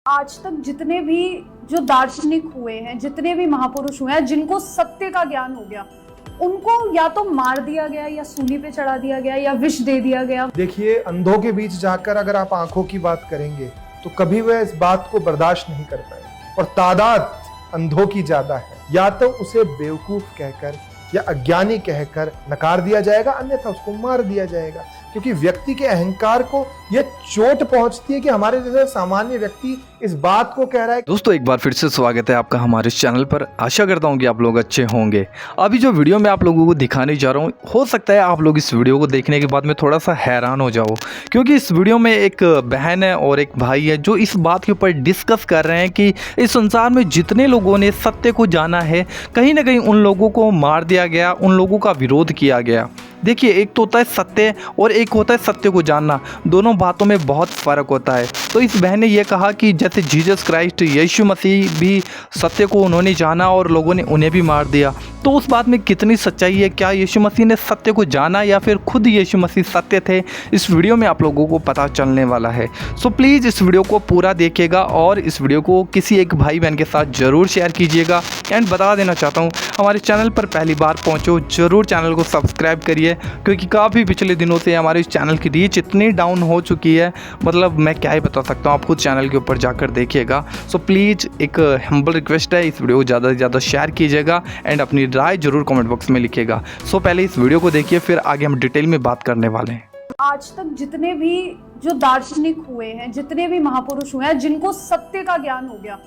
आज तक जितने भी जो दार्शनिक हुए हैं, जितने भी महापुरुष हुए हैं, जिनको सत्य का ज्ञान हो गया, उनको या तो मार दिया गया या सूली पे चढ़ा दिया गया या विष दे दिया गया। देखिए, अंधों के बीच जाकर अगर आप आंखों की बात करेंगे तो कभी वह इस बात को बर्दाश्त नहीं कर पाएंगे और तादाद अंधों की ज्यादा है। या तो उसे बेवकूफ कहकर या अज्ञानी कहकर नकार दिया जाएगा, अन्यथा उसको मार दिया जाएगा, क्योंकि व्यक्ति के अहंकार को यह चोट पहुंचती है कि हमारे जैसे सामान्य व्यक्ति इस बात को कह रहा है। दोस्तों, एक बार फिर से स्वागत है आपका हमारे इस चैनल पर। आशा करता हूं कि आप लोग अच्छे होंगे। अभी जो वीडियो मैं आप लोगों को दिखाने जा रहा हूं, हो सकता है आप लोग इस वीडियो को देखने के बाद में थोड़ा सा हैरान हो जाओ, क्योंकि इस वीडियो में एक बहन है और एक भाई है जो इस बात के ऊपर डिस्कस कर रहे हैं कि इस संसार में जितने लोगों ने सत्य को जाना है, कहीं ना कहीं उन लोगों को मार दिया गया, उन लोगों का विरोध किया गया। देखिए, एक तो होता है सत्य और एक होता है सत्य को जानना। दोनों बातों में बहुत फ़र्क होता है। तो इस बहन ने यह कहा कि जैसे जीसस क्राइस्ट, यीशु मसीह भी सत्य को उन्होंने जाना और लोगों ने उन्हें भी मार दिया। तो उस बात में कितनी सच्चाई है? क्या यीशु मसीह ने सत्य को जाना या फिर खुद यीशु मसीह सत्य थे? इस वीडियो में आप लोगों को पता चलने वाला है। सो प्लीज़ इस वीडियो को पूरा देखिएगा और इस वीडियो को किसी एक भाई बहन के साथ ज़रूर शेयर कीजिएगा। एंड बता देना चाहता हूँ, हमारे चैनल पर पहली बार पहुँचो, ज़रूर चैनल को सब्सक्राइब करिए, क्योंकि काफ़ी पिछले दिनों से हमारे इस चैनल की रीच इतनी डाउन हो चुकी है, मतलब मैं क्या ही बता सकता हूँ। आप खुद चैनल के ऊपर जाकर देखिएगा। सो प्लीज़ एक हम्बल रिक्वेस्ट है, इस वीडियो को ज़्यादा से ज़्यादा शेयर कीजिएगा एंड अपनी राय ज़रूर कमेंट बॉक्स में लिखिएगा। सो पहले इस वीडियो को देखिए, फिर आगे हम डिटेल में बात करने वाले हैं। आज तक जितने भी जो दार्शनिक हुए हैं, जितने भी महापुरुष हुए हैं, जिनको सत्य का ज्ञान हो गया,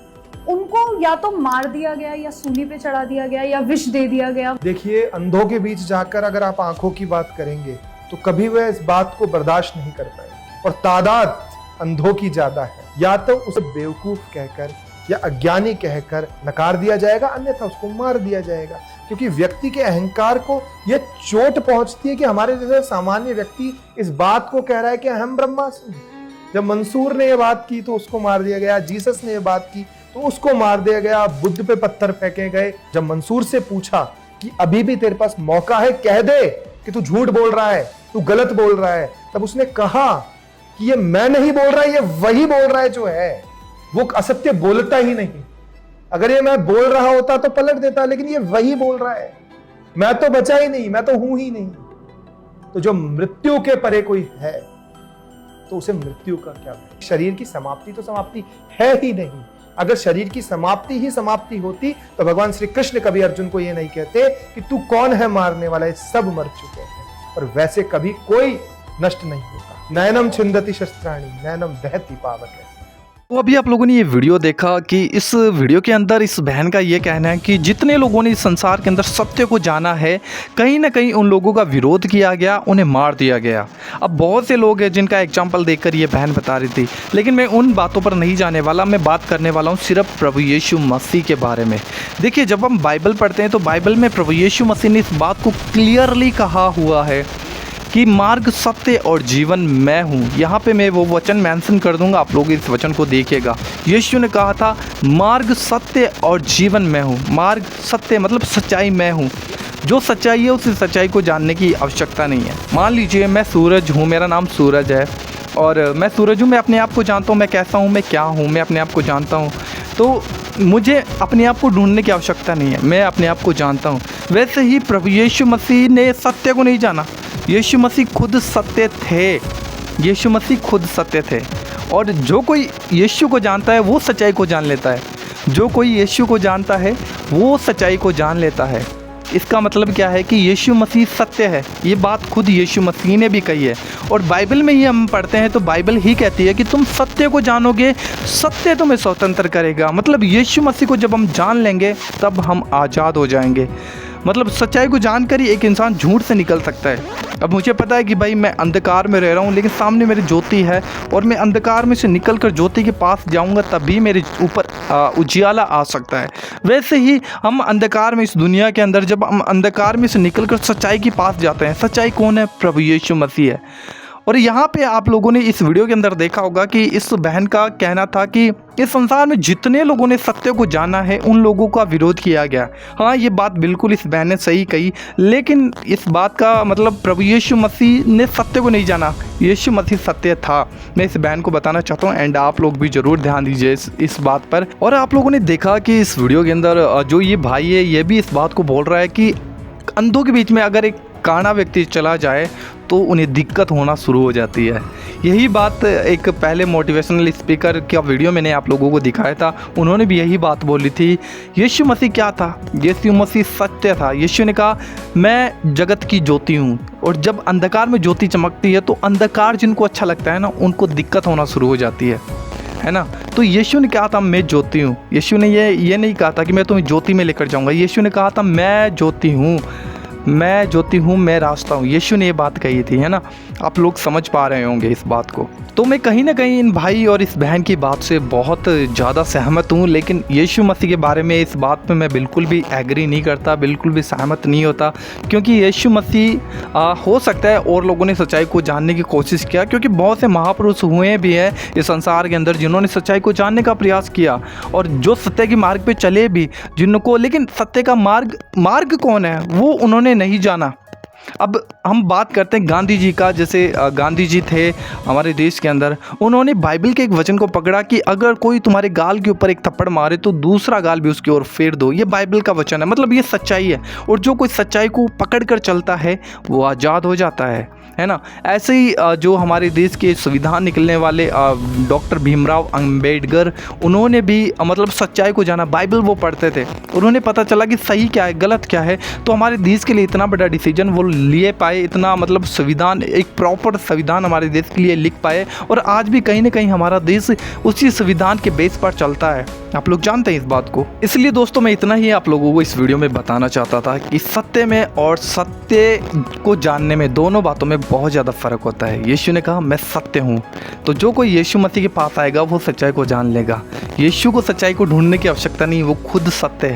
उनको या तो मार दिया गया या सूली पे चढ़ा दिया गया या विष दे दिया गया। देखिए, अंधों के बीच जाकर अगर आप आंखों की बात करेंगे तो कभी वह इस बात को बर्दाश्त नहीं कर पाएंगे और तादाद अंधों की ज्यादा है। या तो उसे बेवकूफ कहकर या अज्ञानी कहकर नकार दिया जाएगा, अन्यथा उसको मार दिया जाएगा, क्योंकि व्यक्ति के अहंकार को यह चोट पहुंचती है कि हमारे जैसे सामान्य व्यक्ति इस बात को कह रहा है कि हम ब्रह्मास्त्र। जब मंसूर ने यह बात की तो उसको मार दिया गया, जीसस ने यह बात की तो उसको मार दिया गया, बुद्ध पे पत्थर फेंके गए। जब मंसूर से पूछा कि अभी भी तेरे पास मौका है, कह दे कि तू झूठ बोल रहा है, तू गलत बोल रहा है, तब उसने कहा कि ये मैं नहीं बोल रहा, ये वही बोल रहा है जो है, वो असत्य बोलता ही नहीं। अगर ये मैं बोल रहा होता तो पलट देता, लेकिन ये वही बोल रहा है, मैं तो बचा ही नहीं, मैं तो हूं ही नहीं। तो जो मृत्यु के परे कोई है तो उसे मृत्यु का क्या है? शरीर की समाप्ति तो समाप्ति है ही नहीं। अगर शरीर की समाप्ति ही समाप्ति होती तो भगवान श्री कृष्ण कभी अर्जुन को यह नहीं कहते कि तू कौन है मारने वाला, ये सब मर चुके हैं। और वैसे कभी कोई नष्ट नहीं होता। नयनम छिंदति शस्त्राणि नयनम दहति पावक। तो अभी आप लोगों ने ये वीडियो देखा कि इस वीडियो के अंदर इस बहन का ये कहना है कि जितने लोगों ने इस संसार के अंदर सत्य को जाना है, कहीं ना कहीं उन लोगों का विरोध किया गया, उन्हें मार दिया गया। अब बहुत से लोग हैं जिनका एग्जाम्पल देखकर ये बहन बता रही थी, लेकिन मैं उन बातों पर नहीं जाने वाला। मैं बात करने वाला हूँ सिर्फ प्रभु यीशु मसीह के बारे में। देखिए, जब हम बाइबल पढ़ते हैं तो बाइबल में प्रभु यीशु मसीह ने इस बात को क्लियरली कहा हुआ है कि मार्ग, सत्य और जीवन मैं हूँ। यहाँ पे मैं वो वचन मेंशन कर दूंगा, आप लोग इस वचन को देखिएगा। यीशु ने कहा था मार्ग, सत्य और जीवन मैं हूँ। मार्ग, सत्य मतलब सच्चाई मैं हूँ। जो सच्चाई है उस सच्चाई को जानने की आवश्यकता नहीं है। मान लीजिए मैं सूरज हूँ, मेरा नाम सूरज है और मैं सूरज हूँ, मैं अपने आप को जानता हूँ, मैं कैसा हूँ, मैं क्या हूँ, मैं अपने आप को जानता हूँ। तो मुझे अपने आप को ढूंढने की आवश्यकता नहीं है, मैं अपने आप को जानता हूँ। वैसे ही प्रभु यीशु मसीह ने सत्य को नहीं जाना। यीशु मसीह खुद सत्य थे। यीशु मसीह खुद सत्य थे और जो कोई यीशु को जानता है वो सच्चाई को जान लेता है। जो कोई यीशु को जानता है वो सच्चाई को जान लेता है। इसका मतलब क्या है कि यीशु मसीह सत्य है। ये बात खुद यीशु मसीह ने भी कही है और बाइबल में ही हम पढ़ते हैं तो बाइबल ही कहती है कि तुम सत्य को जानोगे, सत्य तुम्हें स्वतंत्र करेगा। मतलब यीशु मसीह को जब हम जान लेंगे तब हम आज़ाद हो जाएंगे। मतलब सच्चाई को जानकर ही एक इंसान झूठ से निकल सकता है। अब मुझे पता है कि भाई मैं अंधकार में रह रहा हूँ, लेकिन सामने मेरी ज्योति है और मैं अंधकार में से निकलकर ज्योति के पास जाऊँगा तभी मेरे ऊपर उजियाला आ सकता है। वैसे ही हम अंधकार में, इस दुनिया के अंदर जब हम अंधकार में से निकलकर सच्चाई के पास जाते हैं, सच्चाई कौन है? प्रभु यीशु मसीह है। और यहाँ पे आप लोगों ने इस वीडियो के अंदर देखा होगा कि इस बहन का कहना था कि इस संसार में जितने लोगों ने सत्य को जाना है उन लोगों का विरोध किया गया। हाँ, ये बात बिल्कुल इस बहन ने सही कही, लेकिन इस बात का मतलब प्रभु यीशु मसीह ने सत्य को नहीं जाना, यीशु मसीह सत्य था। मैं इस बहन को बताना चाहता हूँ एंड आप लोग भी ज़रूर ध्यान दीजिए इस बात पर। और आप लोगों ने देखा कि इस वीडियो के अंदर जो ये भाई है ये भी इस बात को बोल रहा है कि अंधों के बीच में अगर एक काना व्यक्ति चला जाए तो उन्हें दिक्कत होना शुरू हो जाती है। यही बात एक पहले मोटिवेशनल स्पीकर का वीडियो मैंने आप लोगों को दिखाया था, उन्होंने भी यही बात बोली थी। यीशु मसीह क्या था? यीशु मसीह सत्य था। यीशु ने कहा मैं जगत की ज्योति हूँ, और जब अंधकार में ज्योति चमकती है तो अंधकार जिनको अच्छा लगता है ना उनको दिक्कत होना शुरू हो जाती है ना। तो यीशु ने कहा था मैं ज्योति हूँ। यीशु ने ये नहीं कहा था कि मैं तुम्हें ज्योति में लेकर जाऊँगा। यीशु ने कहा था मैं ज्योति हूँ, मैं ज्योति हूँ, मैं रास्ता हूँ। यीशु ने ये बात कही थी, है ना। आप लोग समझ पा रहे होंगे इस बात को। तो मैं कहीं ना कहीं इन भाई और इस बहन की बात से बहुत ज़्यादा सहमत हूँ, लेकिन यीशु मसीह के बारे में इस बात पे मैं बिल्कुल भी एग्री नहीं करता, बिल्कुल भी सहमत नहीं होता। क्योंकि यीशु मसीह हो सकता है और लोगों ने सच्चाई को जानने की कोशिश किया, क्योंकि बहुत से महापुरुष हुए भी हैं इस संसार के अंदर जिन्होंने सच्चाई को जानने का प्रयास किया, और जो सत्य के मार्ग पे चले भी जिनको, लेकिन सत्य का मार्ग कौन है वो उन्होंने नहीं जाना। अब हम बात करते हैं गांधी जी का। जैसे गांधी जी थे हमारे देश के अंदर, उन्होंने बाइबल के एक वचन को पकड़ा कि अगर कोई तुम्हारे गाल के ऊपर एक थप्पड़ मारे तो दूसरा गाल भी उसकी ओर फेर दो। ये बाइबल का वचन है, मतलब ये सच्चाई है, और जो कोई सच्चाई को पकड़ कर चलता है वो आज़ाद हो जाता है ना। ऐसे ही जो हमारे देश के संविधान निकलने वाले डॉक्टर भीमराव अंबेडकर, उन्होंने भी मतलब सच्चाई को जाना। बाइबल वो पढ़ते थे, उन्होंने पता चला कि सही क्या है गलत क्या है, तो हमारे देश के लिए इतना बड़ा डिसीजन वो लिए पाए, इतना मतलब संविधान, एक प्रॉपर संविधान हमारे देश के लिए लिख पाए, और आज भी कहीं ना कहीं हमारा देश उसी संविधान के बेस पर चलता है। आप लोग जानते हैं इस बात को। इसलिए दोस्तों मैं इतना ही आप लोगों को इस वीडियो में बताना चाहता था कि सत्य में और सत्य को जानने में, दोनों बातों में बहुत ज़्यादा फ़र्क होता है। यीशु ने कहा मैं सत्य हूँ, तो जो कोई यीशु मसीह के पास आएगा वो सच्चाई को जान लेगा। यीशु को सच्चाई को ढूंढने की आवश्यकता नहीं, वो खुद सत्य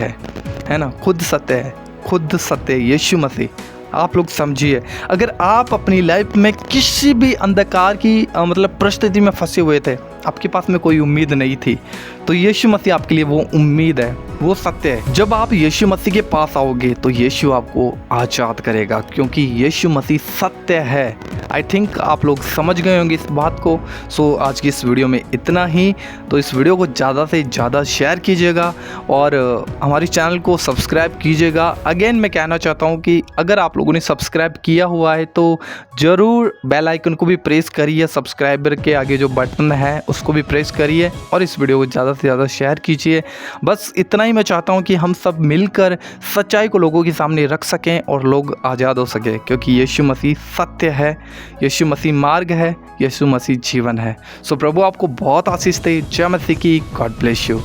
है ना, खुद सत्य है, खुद सत्य यीशु मसीह। आप लोग समझिए, अगर आप अपनी लाइफ में किसी भी अंधकार की मतलब परिस्थिति में फंसे हुए थे, आपके पास में कोई उम्मीद नहीं थी, तो यीशु मसीह आपके लिए वो उम्मीद है, वो सत्य है। जब आप यीशु मसीह के पास आओगे तो यीशु आपको आज़ाद करेगा, क्योंकि यीशु मसीह सत्य है। आई थिंक आप लोग समझ गए होंगे इस बात को। सो आज की इस वीडियो में इतना ही। तो इस वीडियो को ज़्यादा से ज़्यादा शेयर कीजिएगा और हमारे चैनल को सब्सक्राइब कीजिएगा। अगेन मैं कहना चाहता हूँ कि अगर आप लोगों ने सब्सक्राइब किया हुआ है तो ज़रूर बेल आइकन को भी प्रेस करिए, सब्सक्राइबर के आगे जो बटन है उसको भी प्रेस करिए, और इस वीडियो को ज़्यादा से ज़्यादा शेयर कीजिए। बस इतना ही मैं चाहता हूँ कि हम सब मिलकर सच्चाई को लोगों के सामने रख सकें और लोग आज़ाद हो सकें, क्योंकि यीशु मसीह सत्य है, यीशु मसीह मार्ग है, यीशु मसीह जीवन है। सो प्रभु आपको बहुत आशीष दे। जय मसीह की। God bless you.